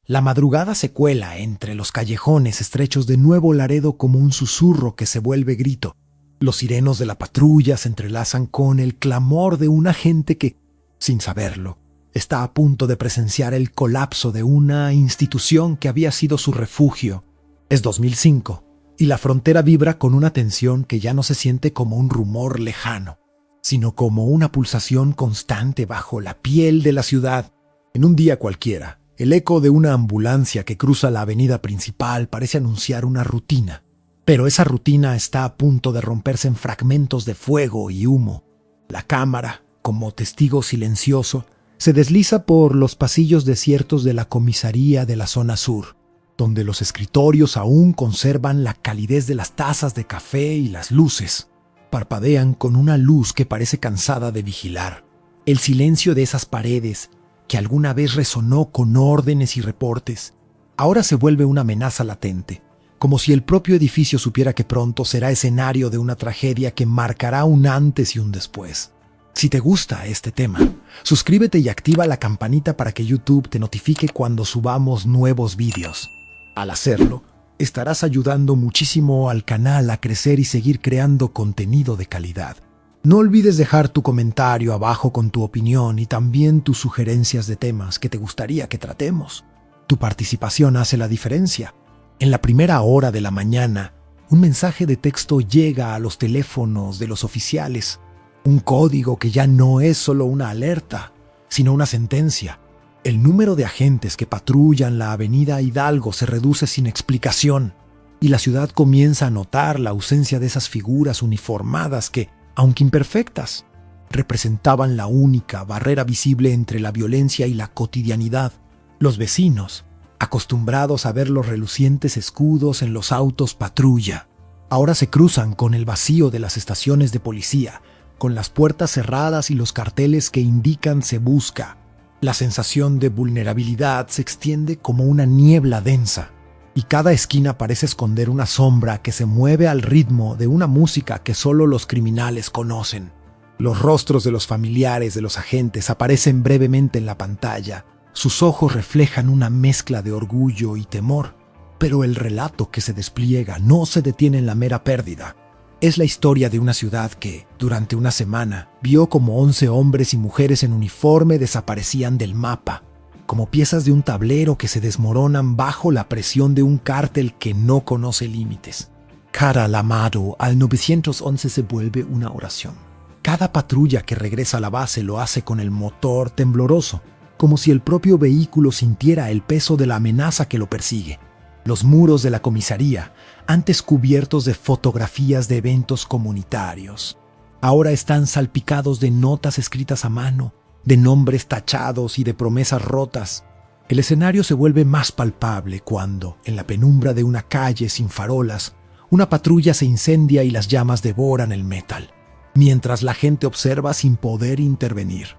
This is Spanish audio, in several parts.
La madrugada se cuela entre los callejones estrechos de Nuevo Laredo como un susurro que se vuelve grito. Los sirenos de la patrulla se entrelazan con el clamor de una gente que, sin saberlo, está a punto de presenciar el colapso de una institución que había sido su refugio. Es 2005, y la frontera vibra con una tensión que ya no se siente como un rumor lejano, sino como una pulsación constante bajo la piel de la ciudad. En un día cualquiera, el eco de una ambulancia que cruza la avenida principal parece anunciar una rutina, pero esa rutina está a punto de romperse en fragmentos de fuego y humo. La cámara, como testigo silencioso, se desliza por los pasillos desiertos de la comisaría de la zona sur, donde los escritorios aún conservan la calidez de las tazas de café y las luces parpadean con una luz que parece cansada de vigilar. El silencio de esas paredes, que alguna vez resonó con órdenes y reportes, ahora se vuelve una amenaza latente, como si el propio edificio supiera que pronto será escenario de una tragedia que marcará un antes y un después. Si te gusta este tema, suscríbete y activa la campanita para que YouTube te notifique cuando subamos nuevos vídeos. Al hacerlo, estarás ayudando muchísimo al canal a crecer y seguir creando contenido de calidad. No olvides dejar tu comentario abajo con tu opinión y también tus sugerencias de temas que te gustaría que tratemos. Tu participación hace la diferencia. En la primera hora de la mañana, un mensaje de texto llega a los teléfonos de los oficiales. Un código que ya no es solo una alerta, sino una sentencia. El número de agentes que patrullan la avenida Hidalgo se reduce sin explicación, y la ciudad comienza a notar la ausencia de esas figuras uniformadas que, aunque imperfectas, representaban la única barrera visible entre la violencia y la cotidianidad. Los vecinos, acostumbrados a ver los relucientes escudos en los autos patrulla, ahora se cruzan con el vacío de las estaciones de policía, con las puertas cerradas y los carteles que indican "se busca". La sensación de vulnerabilidad se extiende como una niebla densa, y cada esquina parece esconder una sombra que se mueve al ritmo de una música que solo los criminales conocen. Los rostros de los familiares de los agentes aparecen brevemente en la pantalla. Sus ojos reflejan una mezcla de orgullo y temor, pero el relato que se despliega no se detiene en la mera pérdida. Es la historia de una ciudad que, durante una semana, vio como 11 hombres y mujeres en uniforme desaparecían del mapa, como piezas de un tablero que se desmoronan bajo la presión de un cártel que no conoce límites. Cada llamado al 911 se vuelve una oración. Cada patrulla que regresa a la base lo hace con el motor tembloroso, como si el propio vehículo sintiera el peso de la amenaza que lo persigue. Los muros de la comisaría, antes cubiertos de fotografías de eventos comunitarios, ahora están salpicados de notas escritas a mano, de nombres tachados y de promesas rotas. El escenario se vuelve más palpable cuando, en la penumbra de una calle sin farolas, una patrulla se incendia y las llamas devoran el metal, mientras la gente observa sin poder intervenir.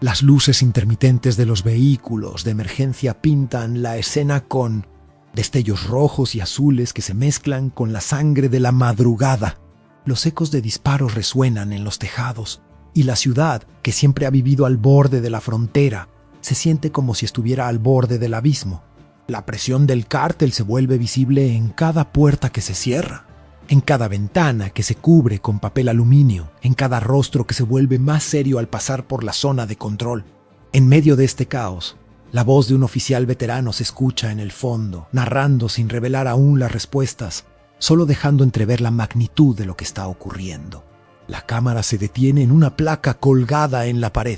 Las luces intermitentes de los vehículos de emergencia pintan la escena con destellos rojos y azules que se mezclan con la sangre de la madrugada. Los ecos de disparos resuenan en los tejados, y la ciudad, que siempre ha vivido al borde de la frontera, se siente como si estuviera al borde del abismo. La presión del cártel se vuelve visible en cada puerta que se cierra, en cada ventana que se cubre con papel aluminio, en cada rostro que se vuelve más serio al pasar por la zona de control. En medio de este caos, la voz de un oficial veterano se escucha en el fondo, narrando sin revelar aún las respuestas, solo dejando entrever la magnitud de lo que está ocurriendo. La cámara se detiene en una placa colgada en la pared.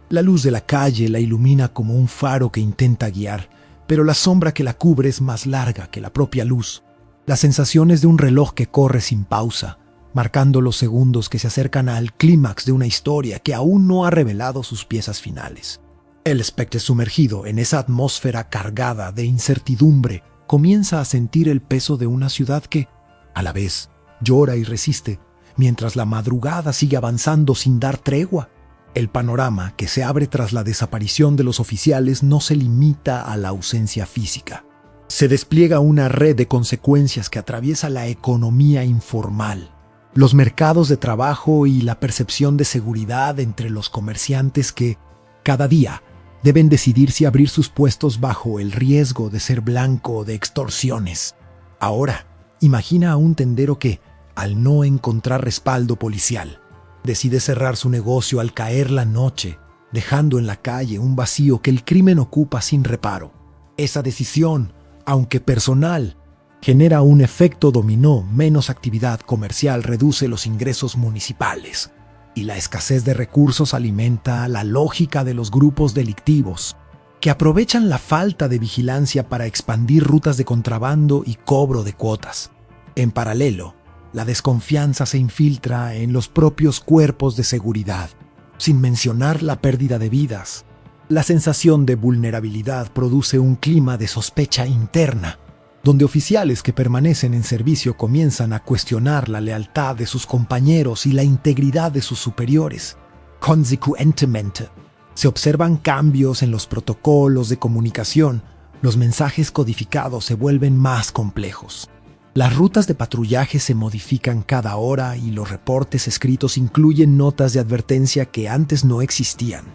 La luz de la calle la ilumina como un faro que intenta guiar, pero la sombra que la cubre es más larga que la propia luz. La sensación es de un reloj que corre sin pausa, marcando los segundos que se acercan al clímax de una historia que aún no ha revelado sus piezas finales. El espectro sumergido en esa atmósfera cargada de incertidumbre comienza a sentir el peso de una ciudad que, a la vez, llora y resiste, mientras la madrugada sigue avanzando sin dar tregua. El panorama que se abre tras la desaparición de los oficiales no se limita a la ausencia física. Se despliega una red de consecuencias que atraviesa la economía informal, los mercados de trabajo y la percepción de seguridad entre los comerciantes que, cada día, deben decidir si abrir sus puestos bajo el riesgo de ser blanco de extorsiones. Ahora, imagina a un tendero que, al no encontrar respaldo policial, decide cerrar su negocio al caer la noche, dejando en la calle un vacío que el crimen ocupa sin reparo. Esa decisión, aunque personal, genera un efecto dominó. Menos actividad comercial reduce los ingresos municipales, y la escasez de recursos alimenta la lógica de los grupos delictivos, que aprovechan la falta de vigilancia para expandir rutas de contrabando y cobro de cuotas. En paralelo, la desconfianza se infiltra en los propios cuerpos de seguridad, sin mencionar la pérdida de vidas. La sensación de vulnerabilidad produce un clima de sospecha interna, donde oficiales que permanecen en servicio comienzan a cuestionar la lealtad de sus compañeros y la integridad de sus superiores. Consecuentemente, se observan cambios en los protocolos de comunicación. Los mensajes codificados se vuelven más complejos. Las rutas de patrullaje se modifican cada hora y los reportes escritos incluyen notas de advertencia que antes no existían.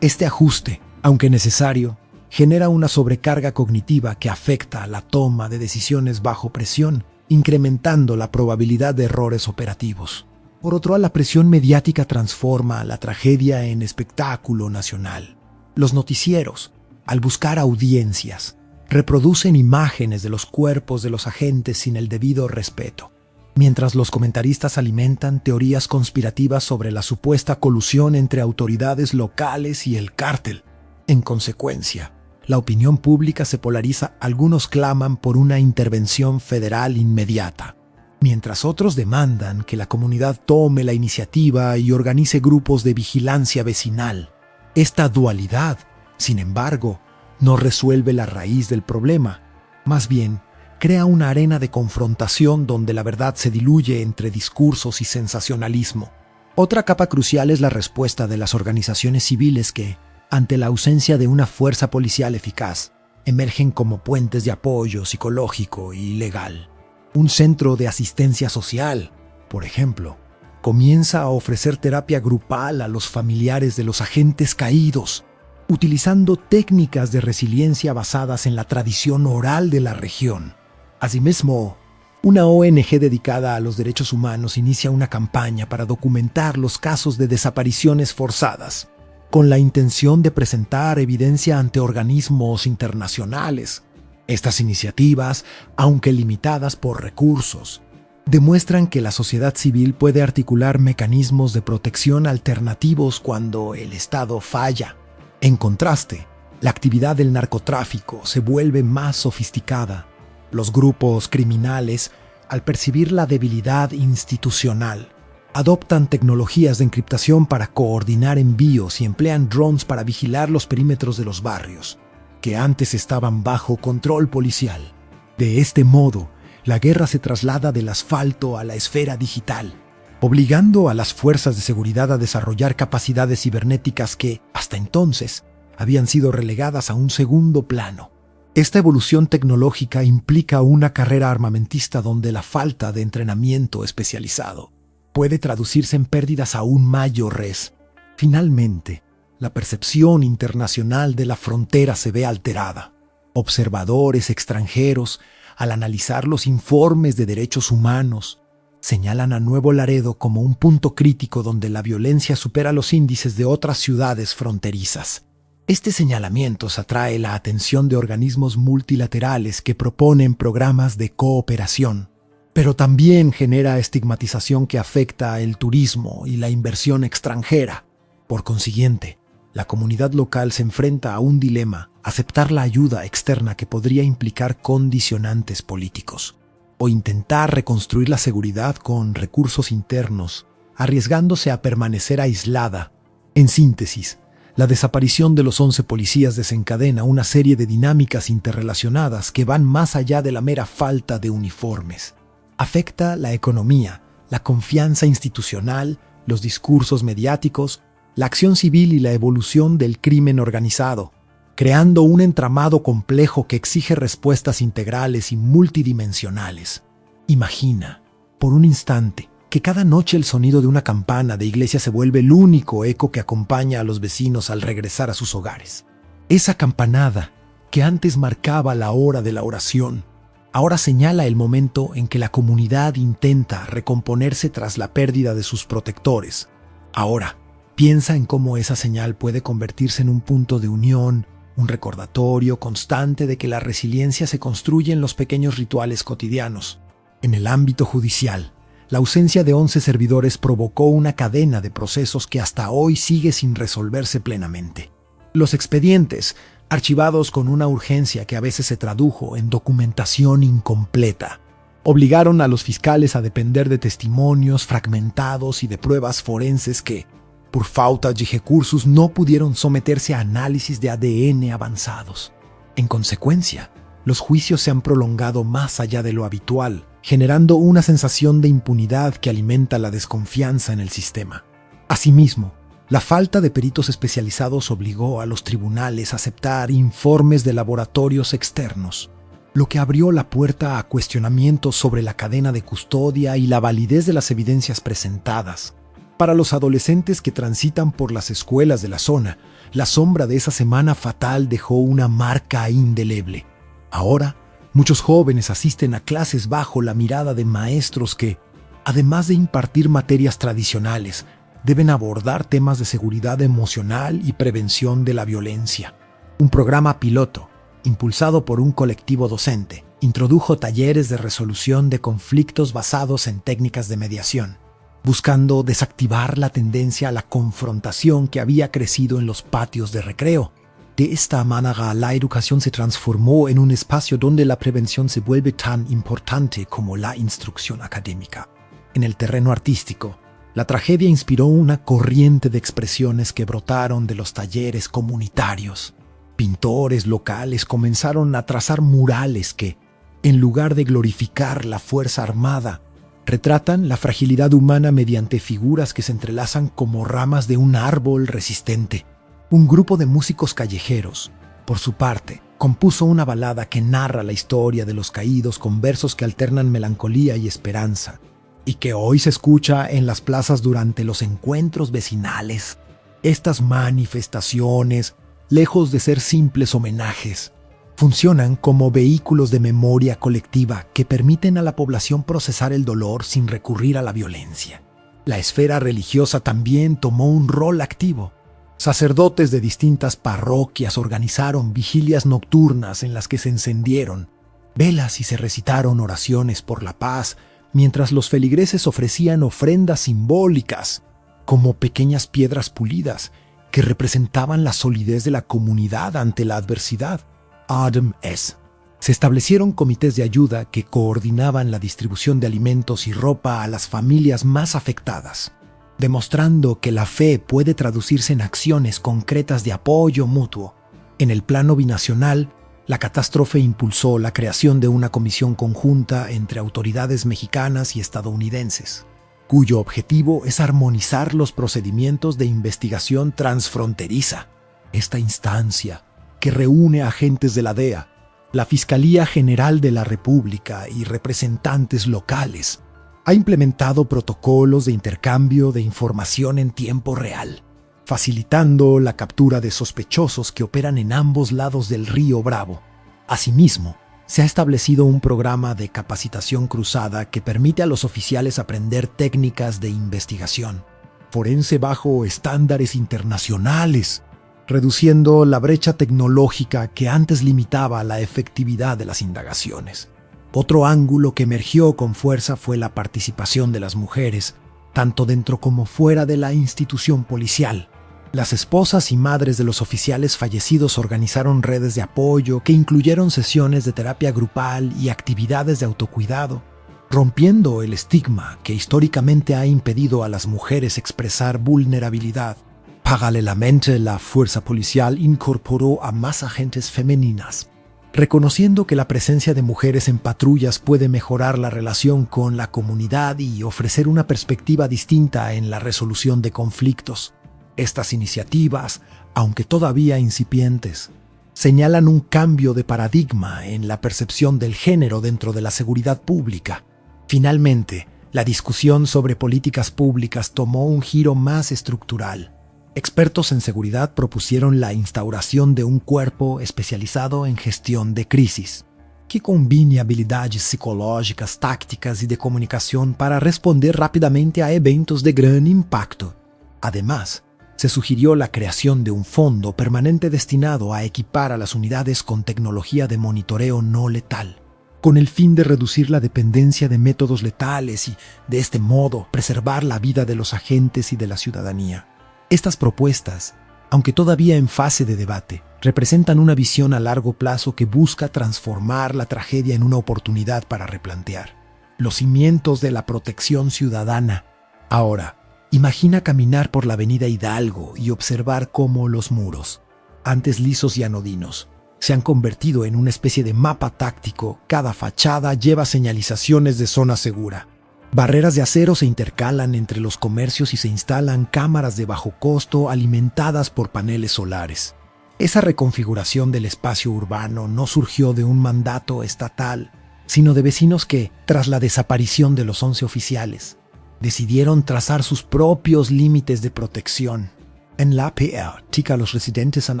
Este ajuste, aunque necesario, genera una sobrecarga cognitiva que afecta a la toma de decisiones bajo presión, incrementando la probabilidad de errores operativos. Por otro lado, la presión mediática transforma la tragedia en espectáculo nacional. Los noticieros, al buscar audiencias, reproducen imágenes de los cuerpos de los agentes sin el debido respeto, mientras los comentaristas alimentan teorías conspirativas sobre la supuesta colusión entre autoridades locales y el cártel. En consecuencia, la opinión pública se polariza. Algunos claman por una intervención federal inmediata, mientras otros demandan que la comunidad tome la iniciativa y organice grupos de vigilancia vecinal. Esta dualidad, sin embargo, no resuelve la raíz del problema. Más bien, crea una arena de confrontación donde la verdad se diluye entre discursos y sensacionalismo. Otra capa crucial es la respuesta de las organizaciones civiles que, ante la ausencia de una fuerza policial eficaz, emergen como puentes de apoyo psicológico y legal. Un centro de asistencia social, por ejemplo, comienza a ofrecer terapia grupal a los familiares de los agentes caídos, utilizando técnicas de resiliencia basadas en la tradición oral de la región. Asimismo, una ONG dedicada a los derechos humanos inicia una campaña para documentar los casos de desapariciones forzadas, con la intención de presentar evidencia ante organismos internacionales. Estas iniciativas, aunque limitadas por recursos, demuestran que la sociedad civil puede articular mecanismos de protección alternativos cuando el Estado falla. En contraste, la actividad del narcotráfico se vuelve más sofisticada. Los grupos criminales, al percibir la debilidad institucional, adoptan tecnologías de encriptación para coordinar envíos y emplean drones para vigilar los perímetros de los barrios, que antes estaban bajo control policial. De este modo, la guerra se traslada del asfalto a la esfera digital, obligando a las fuerzas de seguridad a desarrollar capacidades cibernéticas que, hasta entonces, habían sido relegadas a un segundo plano. Esta evolución tecnológica implica una carrera armamentista donde la falta de entrenamiento especializado puede traducirse en pérdidas aún mayores. Finalmente, la percepción internacional de la frontera se ve alterada. Observadores extranjeros, al analizar los informes de derechos humanos, señalan a Nuevo Laredo como un punto crítico donde la violencia supera los índices de otras ciudades fronterizas. Este señalamiento atrae la atención de organismos multilaterales que proponen programas de cooperación, pero también genera estigmatización que afecta el turismo y la inversión extranjera. Por consiguiente, la comunidad local se enfrenta a un dilema: aceptar la ayuda externa que podría implicar condicionantes políticos, o intentar reconstruir la seguridad con recursos internos, arriesgándose a permanecer aislada. En síntesis, la desaparición de los 11 policías desencadena una serie de dinámicas interrelacionadas que van más allá de la mera falta de uniformes. Afecta la economía, la confianza institucional, los discursos mediáticos, la acción civil y la evolución del crimen organizado, creando un entramado complejo que exige respuestas integrales y multidimensionales. Imagina, por un instante, que cada noche el sonido de una campana de iglesia se vuelve el único eco que acompaña a los vecinos al regresar a sus hogares. Esa campanada que antes marcaba la hora de la oración, ahora señala el momento en que la comunidad intenta recomponerse tras la pérdida de sus protectores. Ahora, piensa en cómo esa señal puede convertirse en un punto de unión, un recordatorio constante de que la resiliencia se construye en los pequeños rituales cotidianos. En el ámbito judicial, la ausencia de 11 servidores provocó una cadena de procesos que hasta hoy sigue sin resolverse plenamente. Los expedientes, archivados con una urgencia que a veces se tradujo en documentación incompleta, obligaron a los fiscales a depender de testimonios fragmentados y de pruebas forenses que, por falta de recursos, no pudieron someterse a análisis de ADN avanzados. En consecuencia, los juicios se han prolongado más allá de lo habitual, generando una sensación de impunidad que alimenta la desconfianza en el sistema. Asimismo, la falta de peritos especializados obligó a los tribunales a aceptar informes de laboratorios externos, lo que abrió la puerta a cuestionamientos sobre la cadena de custodia y la validez de las evidencias presentadas. Para los adolescentes que transitan por las escuelas de la zona, la sombra de esa semana fatal dejó una marca indeleble. Ahora, muchos jóvenes asisten a clases bajo la mirada de maestros que, además de impartir materias tradicionales, deben abordar temas de seguridad emocional y prevención de la violencia. Un programa piloto, impulsado por un colectivo docente, introdujo talleres de resolución de conflictos basados en técnicas de mediación, buscando desactivar la tendencia a la confrontación que había crecido en los patios de recreo. De esta manera, la educación se transformó en un espacio donde la prevención se vuelve tan importante como la instrucción académica. En el terreno artístico, la tragedia inspiró una corriente de expresiones que brotaron de los talleres comunitarios. Pintores locales comenzaron a trazar murales que, en lugar de glorificar la fuerza armada, retratan la fragilidad humana mediante figuras que se entrelazan como ramas de un árbol resistente. Un grupo de músicos callejeros, por su parte, compuso una balada que narra la historia de los caídos con versos que alternan melancolía y esperanza, y que hoy se escucha en las plazas durante los encuentros vecinales. Estas manifestaciones, lejos de ser simples homenajes, funcionan como vehículos de memoria colectiva que permiten a la población procesar el dolor sin recurrir a la violencia. La esfera religiosa también tomó un rol activo. Sacerdotes de distintas parroquias organizaron vigilias nocturnas en las que se encendieron velas y se recitaron oraciones por la paz, mientras los feligreses ofrecían ofrendas simbólicas, como pequeñas piedras pulidas, que representaban la solidez de la comunidad ante la adversidad. Adam S. Se establecieron comités de ayuda que coordinaban la distribución de alimentos y ropa a las familias más afectadas, demostrando que la fe puede traducirse en acciones concretas de apoyo mutuo. En el plano binacional, la catástrofe impulsó la creación de una comisión conjunta entre autoridades mexicanas y estadounidenses, cuyo objetivo es armonizar los procedimientos de investigación transfronteriza. Esta instancia, que reúne agentes de la DEA, la Fiscalía General de la República y representantes locales, ha implementado protocolos de intercambio de información en tiempo real, facilitando la captura de sospechosos que operan en ambos lados del río Bravo. Asimismo, se ha establecido un programa de capacitación cruzada que permite a los oficiales aprender técnicas de investigación forense bajo estándares internacionales, reduciendo la brecha tecnológica que antes limitaba la efectividad de las indagaciones. Otro ángulo que emergió con fuerza fue la participación de las mujeres, tanto dentro como fuera de la institución policial. Las esposas y madres de los oficiales fallecidos organizaron redes de apoyo que incluyeron sesiones de terapia grupal y actividades de autocuidado, rompiendo el estigma que históricamente ha impedido a las mujeres expresar vulnerabilidad. Paralelamente, la fuerza policial incorporó a más agentes femeninas, reconociendo que la presencia de mujeres en patrullas puede mejorar la relación con la comunidad y ofrecer una perspectiva distinta en la resolución de conflictos. Estas iniciativas, aunque todavía incipientes, señalan un cambio de paradigma en la percepción del género dentro de la seguridad pública. Finalmente, la discusión sobre políticas públicas tomó un giro más estructural. Expertos en seguridad propusieron la instauración de un cuerpo especializado en gestión de crisis, que combine habilidades psicológicas, tácticas y de comunicación para responder rápidamente a eventos de gran impacto. Además, se sugirió la creación de un fondo permanente destinado a equipar a las unidades con tecnología de monitoreo no letal, con el fin de reducir la dependencia de métodos letales y, de este modo, preservar la vida de los agentes y de la ciudadanía. Estas propuestas, aunque todavía en fase de debate, representan una visión a largo plazo que busca transformar la tragedia en una oportunidad para replantear los cimientos de la protección ciudadana. Ahora, imagina caminar por la avenida Hidalgo y observar cómo los muros, antes lisos y anodinos, se han convertido en una especie de mapa táctico. Cada fachada lleva señalizaciones de zona segura. Barreras de acero se intercalan entre los comercios y se instalan cámaras de bajo costo alimentadas por paneles solares. Esa reconfiguración del espacio urbano no surgió de un mandato estatal, sino de vecinos que, tras la desaparición de los 11 oficiales, decidieron trazar sus propios límites de protección. En la práctica, los residentes han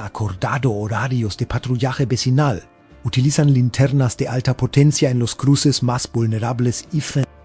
acordado horarios de patrullaje vecinal, utilizan linternas de alta potencia en los cruces más vulnerables y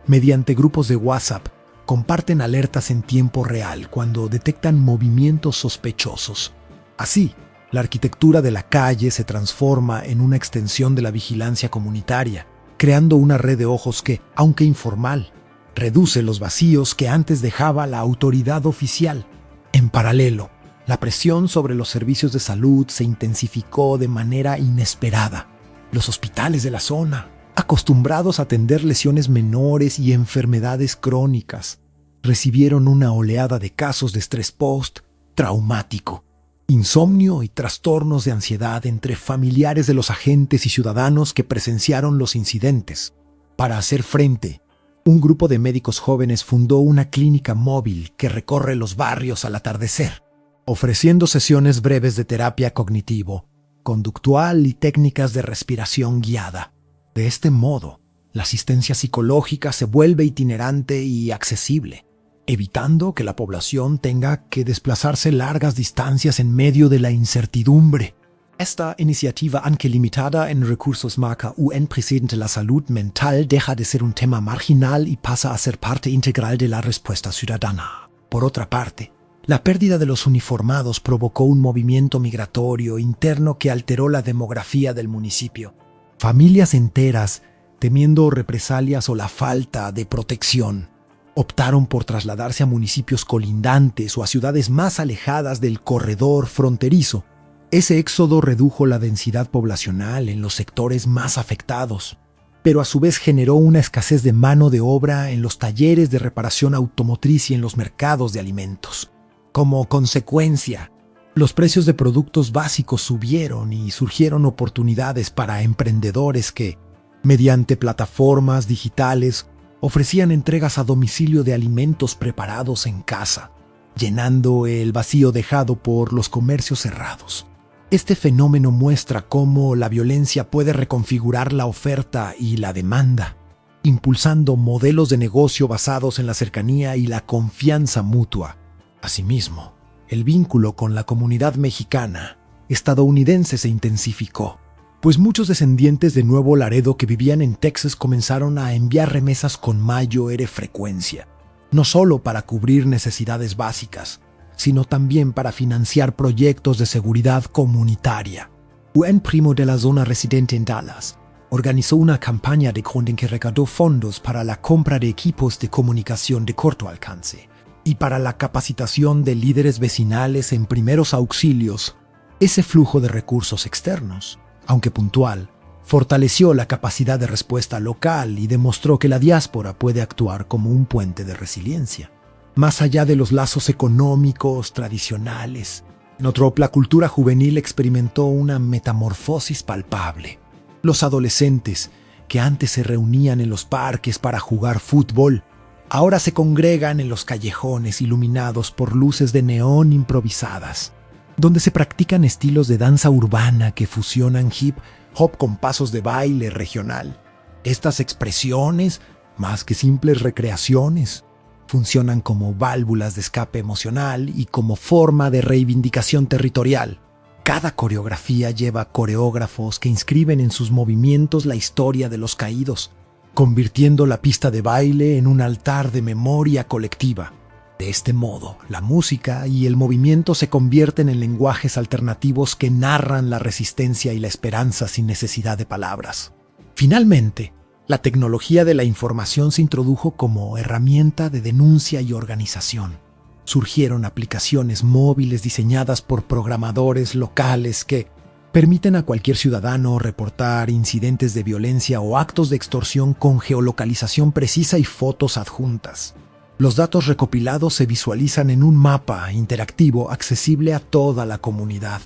mediante grupos de WhatsApp, comparten alertas en tiempo real cuando detectan movimientos sospechosos. Así, la arquitectura de la calle se transforma en una extensión de la vigilancia comunitaria, creando una red de ojos que, aunque informal, reduce los vacíos que antes dejaba la autoridad oficial. En paralelo, la presión sobre los servicios de salud se intensificó de manera inesperada. Los hospitales de la zona, acostumbrados a atender lesiones menores y enfermedades crónicas, recibieron una oleada de casos de estrés post-traumático, insomnio y trastornos de ansiedad entre familiares de los agentes y ciudadanos que presenciaron los incidentes. Para hacer frente, un grupo de médicos jóvenes fundó una clínica móvil que recorre los barrios al atardecer, ofreciendo sesiones breves de terapia cognitivo-conductual y técnicas de respiración guiada. De este modo, la asistencia psicológica se vuelve itinerante y accesible, evitando que la población tenga que desplazarse largas distancias en medio de la incertidumbre. Esta iniciativa, aunque limitada en recursos marca UN presente la salud mental, deja de ser un tema marginal y pasa a ser parte integral de la respuesta ciudadana. Por otra parte, la pérdida de los uniformados provocó un movimiento migratorio interno que alteró la demografía del municipio. Familias enteras, temiendo represalias o la falta de protección, optaron por trasladarse a municipios colindantes o a ciudades más alejadas del corredor fronterizo. Ese éxodo redujo la densidad poblacional en los sectores más afectados, pero a su vez generó una escasez de mano de obra en los talleres de reparación automotriz y en los mercados de alimentos. Como consecuencia, los precios de productos básicos subieron y surgieron oportunidades para emprendedores que, mediante plataformas digitales, ofrecían entregas a domicilio de alimentos preparados en casa, llenando el vacío dejado por los comercios cerrados. Este fenómeno muestra cómo la violencia puede reconfigurar la oferta y la demanda, impulsando modelos de negocio basados en la cercanía y la confianza mutua. Asimismo, el vínculo con la comunidad mexicana, estadounidense se intensificó, pues muchos descendientes de Nuevo Laredo que vivían en Texas comenzaron a enviar remesas con mayor frecuencia, no solo para cubrir necesidades básicas, sino también para financiar proyectos de seguridad comunitaria. Un primo de la zona residente en Dallas organizó una campaña de crowdfunding que recaudó fondos para la compra de equipos de comunicación de corto alcance y para la capacitación de líderes vecinales en primeros auxilios. Ese flujo de recursos externos, aunque puntual, fortaleció la capacidad de respuesta local y demostró que la diáspora puede actuar como un puente de resiliencia. Más allá de los lazos económicos tradicionales, la cultura juvenil experimentó una metamorfosis palpable. Los adolescentes, que antes se reunían en los parques para jugar fútbol, ahora se congregan en los callejones iluminados por luces de neón improvisadas, donde se practican estilos de danza urbana que fusionan hip hop con pasos de baile regional. Estas expresiones, más que simples recreaciones, Funcionan como válvulas de escape emocional y como forma de reivindicación territorial. Cada coreografía lleva coreógrafos que inscriben en sus movimientos la historia de los caídos, convirtiendo la pista de baile en un altar de memoria colectiva. De este modo, la música y el movimiento se convierten en lenguajes alternativos que narran la resistencia y la esperanza sin necesidad de palabras. Finalmente, la tecnología de la información se introdujo como herramienta de denuncia y organización. Surgieron aplicaciones móviles diseñadas por programadores locales que permiten a cualquier ciudadano reportar incidentes de violencia o actos de extorsión con geolocalización precisa y fotos adjuntas. Los datos recopilados se visualizan en un mapa interactivo accesible a toda la comunidad,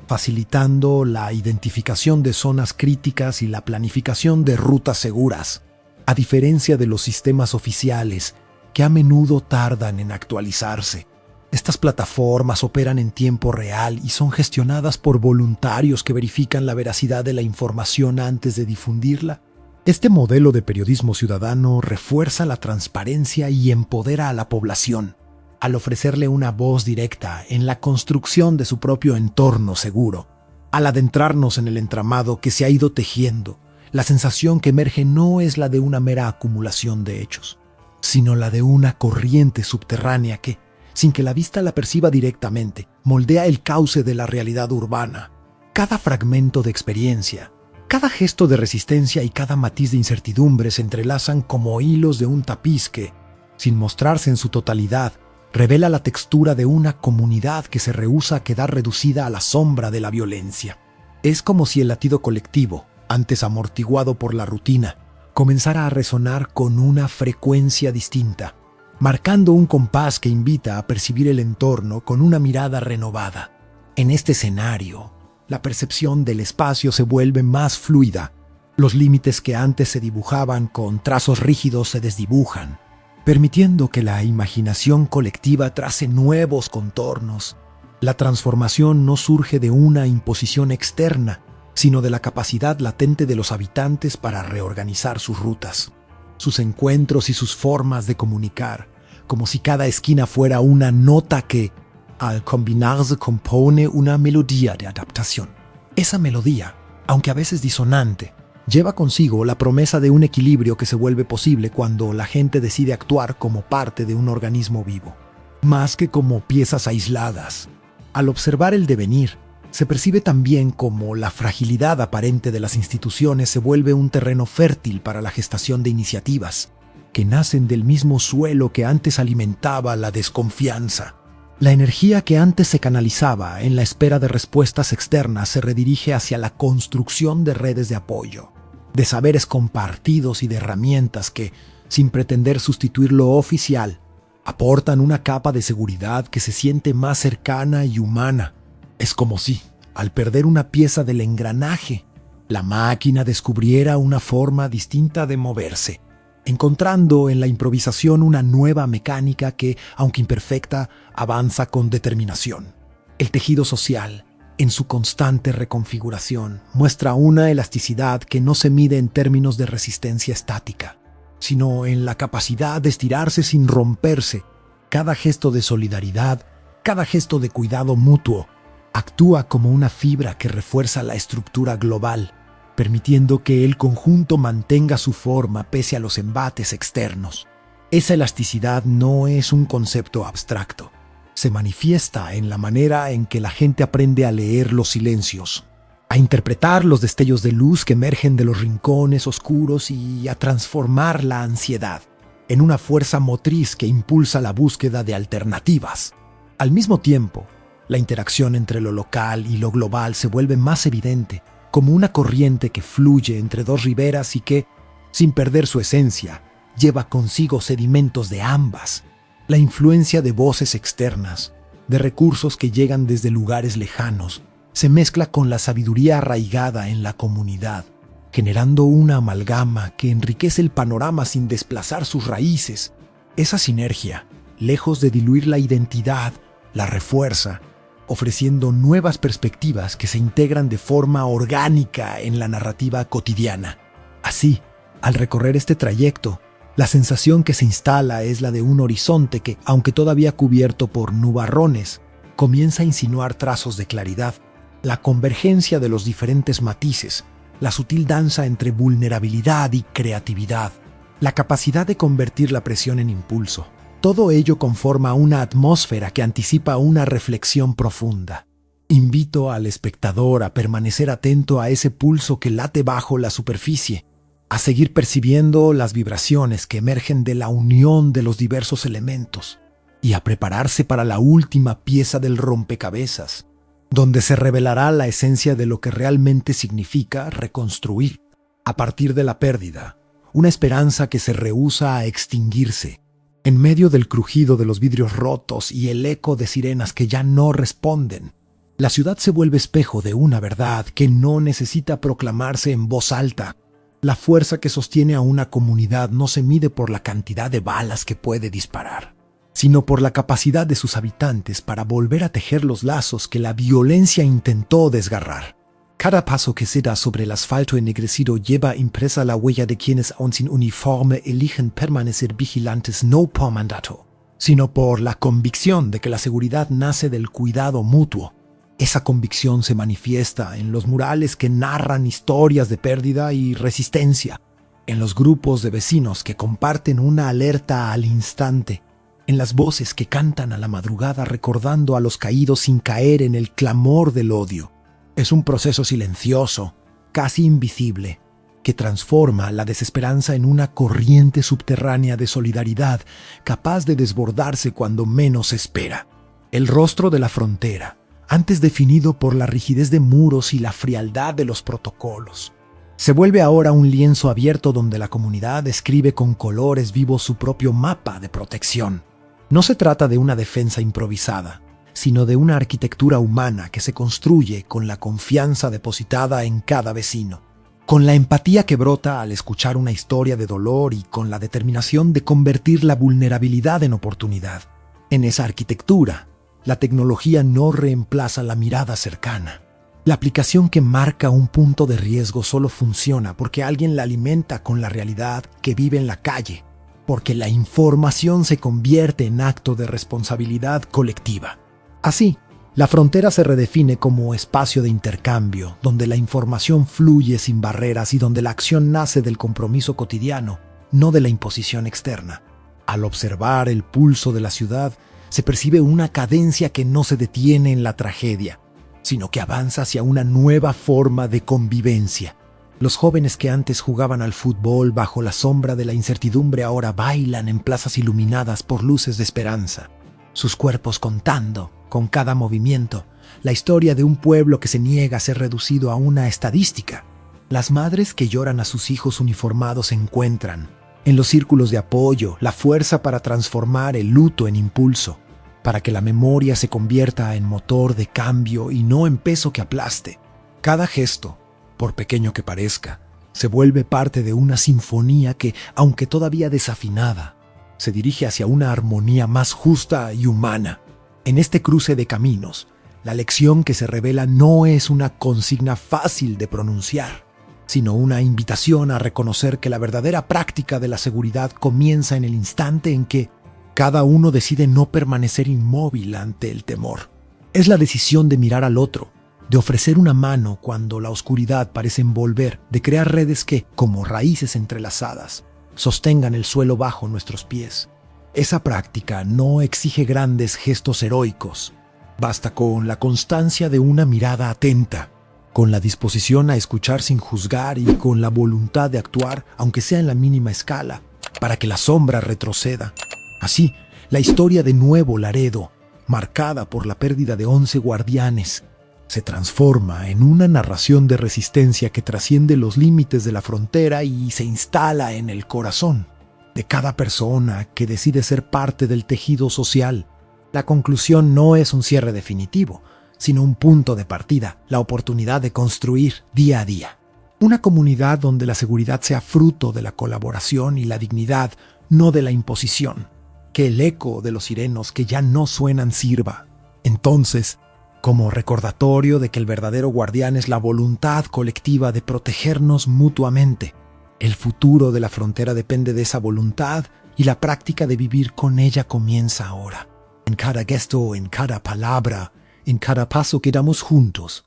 facilitando la identificación de zonas críticas y la planificación de rutas seguras, a diferencia de los sistemas oficiales, que a menudo tardan en actualizarse. Estas plataformas operan en tiempo real y son gestionadas por voluntarios que verifican la veracidad de la información antes de difundirla. Este modelo de periodismo ciudadano refuerza la transparencia y empodera a la población, al ofrecerle una voz directa en la construcción de su propio entorno seguro. Al adentrarnos en el entramado que se ha ido tejiendo, la sensación que emerge no es la de una mera acumulación de hechos, sino la de una corriente subterránea que, sin que la vista la perciba directamente, moldea el cauce de la realidad urbana. Cada fragmento de experiencia, cada gesto de resistencia y cada matiz de incertidumbre se entrelazan como hilos de un tapiz que, sin mostrarse en su totalidad, revela la textura de una comunidad que se rehúsa a quedar reducida a la sombra de la violencia. Es como si el latido colectivo, antes amortiguado por la rutina, comenzara a resonar con una frecuencia distinta, marcando un compás que invita a percibir el entorno con una mirada renovada. En este escenario, la percepción del espacio se vuelve más fluida. Los límites que antes se dibujaban con trazos rígidos se desdibujan, permitiendo que la imaginación colectiva trace nuevos contornos. La transformación no surge de una imposición externa, sino de la capacidad latente de los habitantes para reorganizar sus rutas, sus encuentros y sus formas de comunicar, como si cada esquina fuera una nota que, al combinarse, compone una melodía de adaptación. Esa melodía, aunque a veces disonante, lleva consigo la promesa de un equilibrio que se vuelve posible cuando la gente decide actuar como parte de un organismo vivo, más que como piezas aisladas. Al observar el devenir, se percibe también como la fragilidad aparente de las instituciones se vuelve un terreno fértil para la gestación de iniciativas, que nacen del mismo suelo que antes alimentaba la desconfianza. La energía que antes se canalizaba en la espera de respuestas externas se redirige hacia la construcción de redes de apoyo, de saberes compartidos y de herramientas que, sin pretender sustituir lo oficial, aportan una capa de seguridad que se siente más cercana y humana. Es como si, al perder una pieza del engranaje, la máquina descubriera una forma distinta de moverse, encontrando en la improvisación una nueva mecánica que, aunque imperfecta, avanza con determinación. El tejido social, en su constante reconfiguración, muestra una elasticidad que no se mide en términos de resistencia estática, sino en la capacidad de estirarse sin romperse. Cada gesto de solidaridad, cada gesto de cuidado mutuo, actúa como una fibra que refuerza la estructura global, permitiendo que el conjunto mantenga su forma pese a los embates externos. Esa elasticidad no es un concepto abstracto. Se manifiesta en la manera en que la gente aprende a leer los silencios, a interpretar los destellos de luz que emergen de los rincones oscuros y a transformar la ansiedad en una fuerza motriz que impulsa la búsqueda de alternativas. Al mismo tiempo, la interacción entre lo local y lo global se vuelve más evidente, como una corriente que fluye entre dos riberas y que, sin perder su esencia, lleva consigo sedimentos de ambas. La influencia de voces externas, de recursos que llegan desde lugares lejanos, se mezcla con la sabiduría arraigada en la comunidad, generando una amalgama que enriquece el panorama sin desplazar sus raíces. Esa sinergia, lejos de diluir la identidad, la refuerza, ofreciendo nuevas perspectivas que se integran de forma orgánica en la narrativa cotidiana. Así, al recorrer este trayecto, La sensación que se instala es la de un horizonte que, aunque todavía cubierto por nubarrones, comienza a insinuar trazos de claridad, la convergencia de los diferentes matices, la sutil danza entre vulnerabilidad y creatividad, la capacidad de convertir la presión en impulso. Todo ello conforma una atmósfera que anticipa una reflexión profunda. Invito al espectador a permanecer atento a ese pulso que late bajo la superficie, a seguir percibiendo las vibraciones que emergen de la unión de los diversos elementos y a prepararse para la última pieza del rompecabezas, donde se revelará la esencia de lo que realmente significa reconstruir, a partir de la pérdida, una esperanza que se rehúsa a extinguirse. En medio del crujido de los vidrios rotos y el eco de sirenas que ya no responden, la ciudad se vuelve espejo de una verdad que no necesita proclamarse en voz alta. La fuerza que sostiene a una comunidad no se mide por la cantidad de balas que puede disparar, sino por la capacidad de sus habitantes para volver a tejer los lazos que la violencia intentó desgarrar. Cada paso que se da sobre el asfalto ennegrecido lleva impresa la huella de quienes aún sin uniforme eligen permanecer vigilantes no por mandato, sino por la convicción de que la seguridad nace del cuidado mutuo. Esa convicción se manifiesta en los murales que narran historias de pérdida y resistencia, en los grupos de vecinos que comparten una alerta al instante, en las voces que cantan a la madrugada recordando a los caídos sin caer en el clamor del odio. Es un proceso silencioso, casi invisible, que transforma la desesperanza en una corriente subterránea de solidaridad capaz de desbordarse cuando menos se espera. El rostro de la frontera, antes definido por la rigidez de muros y la frialdad de los protocolos, se vuelve ahora un lienzo abierto donde la comunidad escribe con colores vivos su propio mapa de protección. No se trata de una defensa improvisada, sino de una arquitectura humana que se construye con la confianza depositada en cada vecino, con la empatía que brota al escuchar una historia de dolor y con la determinación de convertir la vulnerabilidad en oportunidad. En esa arquitectura, la tecnología no reemplaza la mirada cercana. La aplicación que marca un punto de riesgo solo funciona porque alguien la alimenta con la realidad que vive en la calle, porque la información se convierte en acto de responsabilidad colectiva. Así, la frontera se redefine como espacio de intercambio, donde la información fluye sin barreras y donde la acción nace del compromiso cotidiano, no de la imposición externa. Al observar el pulso de la ciudad, se percibe una cadencia que no se detiene en la tragedia, sino que avanza hacia una nueva forma de convivencia. Los jóvenes que antes jugaban al fútbol bajo la sombra de la incertidumbre ahora bailan en plazas iluminadas por luces de esperanza, sus cuerpos contando, con cada movimiento, la historia de un pueblo que se niega a ser reducido a una estadística. Las madres que lloran a sus hijos uniformados encuentran, en los círculos de apoyo, la fuerza para transformar el luto en impulso, para que la memoria se convierta en motor de cambio y no en peso que aplaste. Cada gesto, por pequeño que parezca, se vuelve parte de una sinfonía que, aunque todavía desafinada, se dirige hacia una armonía más justa y humana. En este cruce de caminos, la lección que se revela no es una consigna fácil de pronunciar, sino una invitación a reconocer que la verdadera práctica de la seguridad comienza en el instante en que cada uno decide no permanecer inmóvil ante el temor. Es la decisión de mirar al otro, de ofrecer una mano cuando la oscuridad parece envolver, de crear redes que, como raíces entrelazadas, sostengan el suelo bajo nuestros pies. Esa práctica no exige grandes gestos heroicos. Basta con la constancia de una mirada atenta, con la disposición a escuchar sin juzgar y con la voluntad de actuar, aunque sea en la mínima escala, para que la sombra retroceda. Así, la historia de Nuevo Laredo, marcada por la pérdida de 11 guardianes, se transforma en una narración de resistencia que trasciende los límites de la frontera y se instala en el corazón de cada persona que decide ser parte del tejido social. La conclusión no es un cierre definitivo, sino un punto de partida, la oportunidad de construir día a día. Una comunidad donde la seguridad sea fruto de la colaboración y la dignidad, no de la imposición. Que el eco de los sirenos que ya no suenan sirva, entonces, como recordatorio de que el verdadero guardián es la voluntad colectiva de protegernos mutuamente, El futuro de la frontera depende de esa voluntad y la práctica de vivir con ella comienza ahora. En cada gesto, en cada palabra, en cada paso que damos juntos,